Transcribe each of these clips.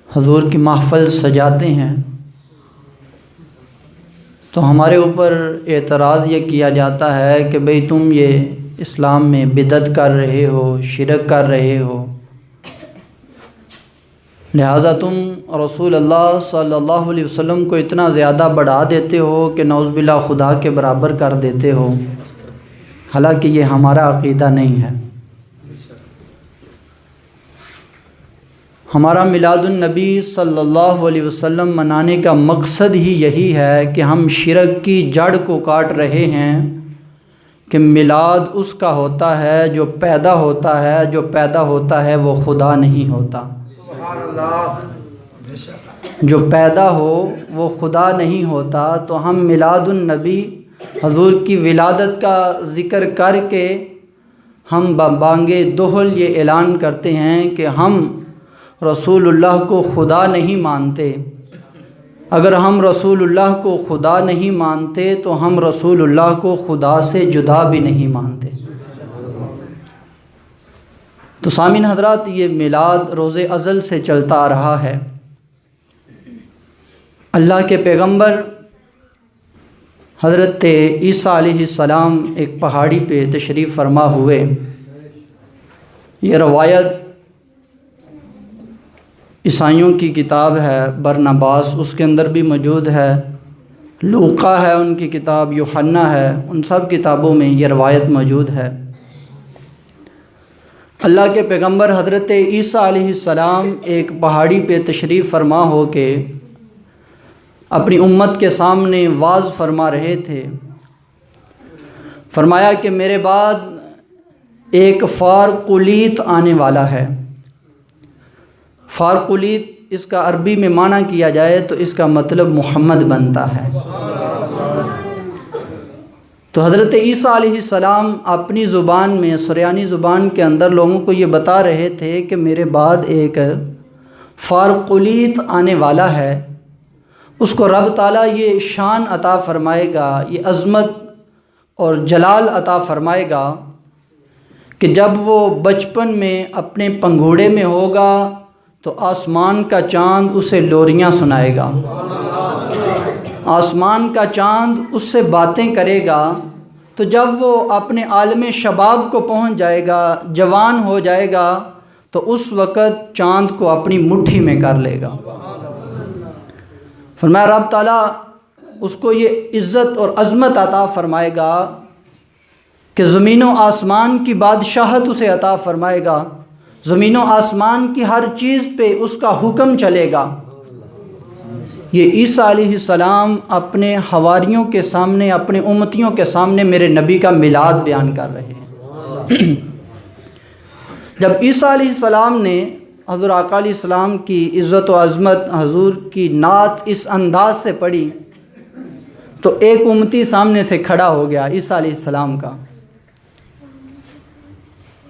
حضور کی محفل سجاتے ہیں تو ہمارے اوپر اعتراض یہ کیا جاتا ہے کہ بھئی تم یہ اسلام میں بدعت کر رہے ہو، شرک کر رہے ہو، لہٰذا تم رسول اللہ صلی اللہ علیہ وسلم کو اتنا زیادہ بڑھا دیتے ہو کہ نعوذ باللہ خدا کے برابر کر دیتے ہو، حالانکہ یہ ہمارا عقیدہ نہیں ہے۔ ہمارا میلاد النبی صلی اللہ علیہ وسلم منانے کا مقصد ہی یہی ہے کہ ہم شرک کی جڑ کو کاٹ رہے ہیں کہ میلاد اس کا ہوتا ہے جو پیدا ہوتا ہے، جو پیدا ہوتا ہے وہ خدا نہیں ہوتا۔ جو پیدا ہو وہ خدا نہیں ہوتا، تو ہم میلاد النبی حضور کی ولادت کا ذکر کر کے ہم بانگ دہل یہ اعلان کرتے ہیں کہ ہم رسول اللہ کو خدا نہیں مانتے۔ اگر ہم رسول اللہ کو خدا نہیں مانتے تو ہم رسول اللہ کو خدا سے جدا بھی نہیں مانتے۔ تو سامعین حضرات، یہ میلاد روز ازل سے چلتا آ رہا ہے۔ اللہ کے پیغمبر حضرت عیسیٰ علیہ السلام ایک پہاڑی پہ تشریف فرما ہوئے۔ یہ روایت عیسائیوں کی کتاب ہے برنباس، اس کے اندر بھی موجود ہے، لوقا ہے ان کی کتاب، یوحنا ہے، ان سب کتابوں میں یہ روایت موجود ہے۔ اللہ کے پیغمبر حضرت عیسیٰ علیہ السلام ایک پہاڑی پہ تشریف فرما ہو کے اپنی امت کے سامنے واعظ فرما رہے تھے۔ فرمایا کہ میرے بعد ایک فارقلیت آنے والا ہے۔ فارقلیت اس کا عربی میں معنی کیا جائے تو اس کا مطلب محمد بنتا ہے۔ تو حضرت عیسیٰ علیہ السلام اپنی زبان میں، سریانی زبان کے اندر لوگوں کو یہ بتا رہے تھے کہ میرے بعد ایک فارقلیت آنے والا ہے، اس کو رب تعالیٰ یہ شان عطا فرمائے گا، یہ عظمت اور جلال عطا فرمائے گا کہ جب وہ بچپن میں اپنے پنگھوڑے میں ہوگا تو آسمان کا چاند اسے لوریاں سنائے گا، آسمان کا چاند اس سے باتیں کرے گا۔ تو جب وہ اپنے عالم شباب کو پہنچ جائے گا، جوان ہو جائے گا، تو اس وقت چاند کو اپنی مٹھی میں کر لے گا۔ فرمایا رب تعالیٰ اس کو یہ عزت اور عظمت عطا فرمائے گا کہ زمین و آسمان کی بادشاہت اسے عطا فرمائے گا، زمین و آسمان کی ہر چیز پہ اس کا حکم چلے گا۔ یہ عیسیٰ علیہ السلام اپنے حواریوں کے سامنے، اپنے امتیوں کے سامنے میرے نبی کا میلاد بیان کر رہے ہیں۔ جب عیسیٰ علیہ السلام نے حضور آقا علیہ السلام کی عزت و عظمت، حضور کی نعت اس انداز سے پڑھی تو ایک امتی سامنے سے کھڑا ہو گیا عیسیٰ علیہ السلام کا،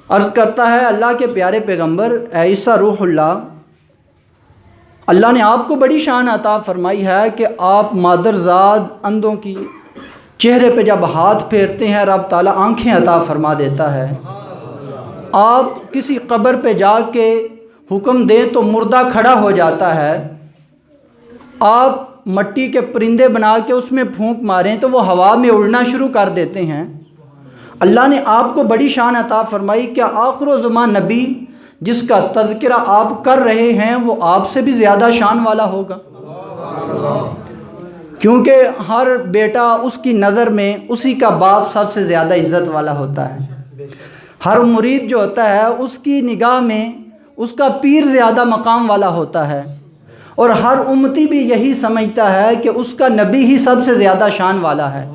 عرض کرتا ہے اللہ کے پیارے پیغمبر اے عیسیٰ روح اللہ نے آپ کو بڑی شان عطا فرمائی ہے کہ آپ مادرزاد اندھوں کی چہرے پہ جب ہاتھ پھیرتے ہیں رب تعالیٰ آنکھیں عطا فرما دیتا ہے، آپ کسی قبر پہ جا کے حکم دیں تو مردہ کھڑا ہو جاتا ہے، آپ مٹی کے پرندے بنا کے اس میں پھونک ماریں تو وہ ہوا میں اڑنا شروع کر دیتے ہیں۔ اللہ نے آپ کو بڑی شان عطا فرمائی، کیا آخر و زمان نبی جس کا تذکرہ آپ کر رہے ہیں وہ آپ سے بھی زیادہ شان والا ہوگا؟ کیونکہ ہر بیٹا اس کی نظر میں اسی کا باپ سب سے زیادہ عزت والا ہوتا ہے، ہر مرید جو ہوتا ہے اس کی نگاہ میں اس کا پیر زیادہ مقام والا ہوتا ہے، اور ہر امتی بھی یہی سمجھتا ہے کہ اس کا نبی ہی سب سے زیادہ شان والا ہے۔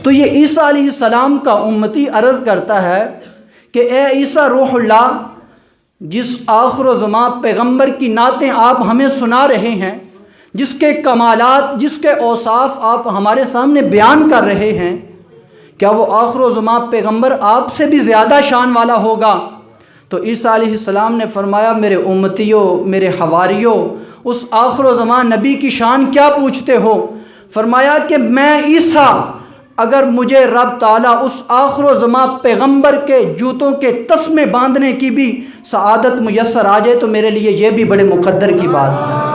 تو یہ عیسیٰ علیہ السلام کا امتی عرض کرتا ہے کہ اے عیسیٰ روح اللہ، جس آخر و زمان پیغمبر کی نعتیں آپ ہمیں سنا رہے ہیں، جس کے کمالات، جس کے اوصاف آپ ہمارے سامنے بیان کر رہے ہیں، کیا وہ آخر و زمان پیغمبر آپ سے بھی زیادہ شان والا ہوگا؟ تو عیسیٰ علیہ السلام نے فرمایا میرے امتیوں، میرے حواریوں، اس آخر و زمان نبی کی شان کیا پوچھتے ہو؟ فرمایا کہ میں عیسیٰ اگر مجھے رب تعالیٰ اس آخر و زمان پیغمبر کے جوتوں کے تسمے باندھنے کی بھی سعادت میسر آ جائے تو میرے لیے یہ بھی بڑے مقدر کی بات ہے۔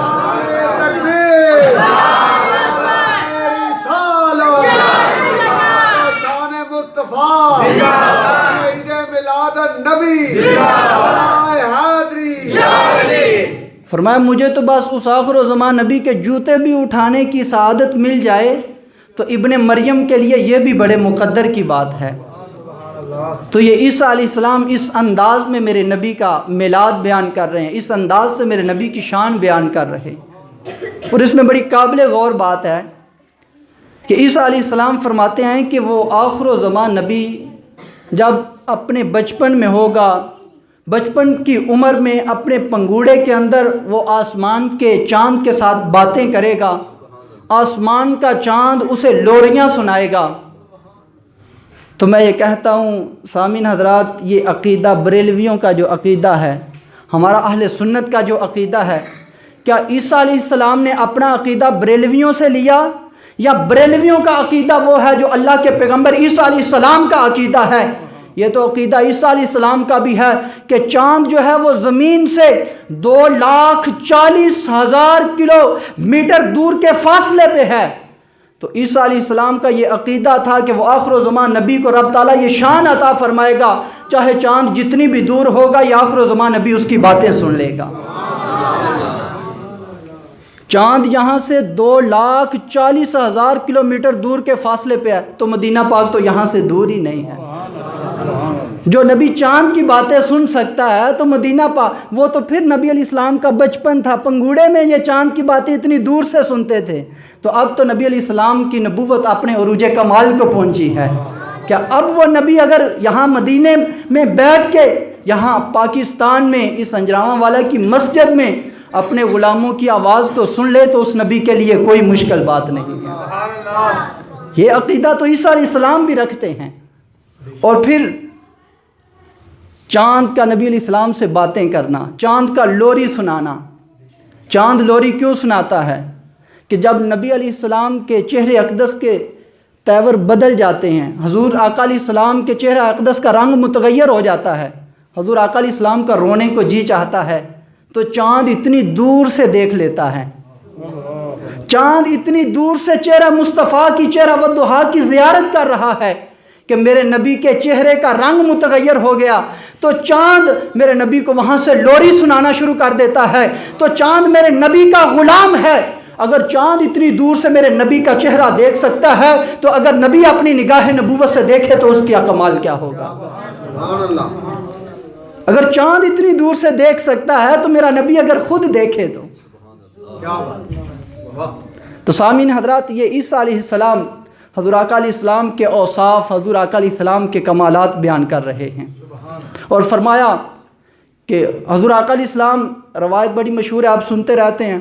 فرمایا مجھے تو بس اس آخر و زمان نبی کے جوتے بھی اٹھانے کی سعادت مل جائے تو ابن مریم کے لیے یہ بھی بڑے مقدر کی بات ہے۔ تو یہ عیسیٰ علیہ السلام اس انداز میں میرے نبی کا میلاد بیان کر رہے ہیں، اس انداز سے میرے نبی کی شان بیان کر رہے ہیں۔ اور اس میں بڑی قابل غور بات ہے کہ عیسیٰ علیہ السلام فرماتے ہیں کہ وہ آخر و زمان نبی جب اپنے بچپن میں ہوگا، بچپن کی عمر میں اپنے پنگوڑے کے اندر وہ آسمان کے چاند کے ساتھ باتیں کرے گا، آسمان کا چاند اسے لوریاں سنائے گا۔ تو میں یہ کہتا ہوں سامعین حضرات، یہ عقیدہ بریلویوں کا جو عقیدہ ہے، ہمارا اہل سنت کا جو عقیدہ ہے، کیا عیسیٰ علیہ السلام نے اپنا عقیدہ بریلویوں سے لیا یا بریلویوں کا عقیدہ وہ ہے جو اللہ کے پیغمبر عیسیٰ علیہ السلام کا عقیدہ ہے؟ یہ تو عقیدہ عیسیٰ علیہ السلام کا بھی ہے کہ چاند جو ہے وہ زمین سے 2,40,000 کلومیٹر دور کے فاصلے پہ ہے۔ تو عیسیٰ علیہ السلام کا یہ عقیدہ تھا کہ وہ آخر و زمان نبی کو رب تعالیٰ یہ شان عطا فرمائے گا، چاہے چاند جتنی بھی دور ہوگا یہ آخر و زمان نبی اس کی باتیں سن لے گا۔ چاند یہاں سے 2,40,000 کلومیٹر دور کے فاصلے پہ ہے، تو مدینہ پاک تو یہاں سے دور ہی نہیں ہے۔ جو نبی چاند کی باتیں سن سکتا ہے تو مدینہ پاک، وہ تو پھر نبی علیہ السلام کا بچپن تھا، پنگوڑے میں یہ چاند کی باتیں اتنی دور سے سنتے تھے۔ تو اب تو نبی علیہ السلام کی نبوت اپنے عروج کمال کو پہنچی ہے۔ کیا اب وہ نبی اگر یہاں مدینے میں بیٹھ کے یہاں پاکستان میں اس انجراواں والا کی مسجد میں اپنے غلاموں کی آواز کو سن لے تو اس نبی کے لیے کوئی مشکل بات نہیں ہے۔ یہ عقیدہ تو عیسیٰ علیہ السلام بھی رکھتے ہیں۔ اور پھر چاند کا نبی علیہ السلام سے باتیں کرنا، چاند کا لوری سنانا۔ چاند لوری کیوں سناتا ہے؟ کہ جب نبی علیہ السلام کے چہرے اقدس کے تیور بدل جاتے ہیں، حضور آقا علیہ السلام کے چہرہ اقدس کا رنگ متغیر ہو جاتا ہے، حضور آقا علیہ السلام کا رونے کو جی چاہتا ہے، تو چاند اتنی دور سے دیکھ لیتا ہے، چاند اتنی دور سے چہرہ مصطفیٰ کی چہرہ والضحیٰ کی زیارت کر رہا ہے کہ میرے نبی کے چہرے کا رنگ متغیر ہو گیا، تو چاند میرے نبی کو وہاں سے لوری سنانا شروع کر دیتا ہے۔ تو چاند میرے نبی کا غلام ہے۔ اگر چاند اتنی دور سے میرے نبی کا چہرہ دیکھ سکتا ہے تو اگر نبی اپنی نگاہ نبوت سے دیکھے تو اس کا کمال کیا ہوگا؟ اگر چاند اتنی دور سے دیکھ سکتا ہے تو میرا نبی اگر خود دیکھے تو سامعین حضرات، یہ عیسیٰ علیہ السلام حضور آقا علیہ السلام کے اوصاف، حضور آقا علیہ السلام کے کمالات بیان کر رہے ہیں۔ اور فرمایا کہ حضور آقا علیہ السلام، روایت بڑی مشہور ہے، آپ سنتے رہتے ہیں،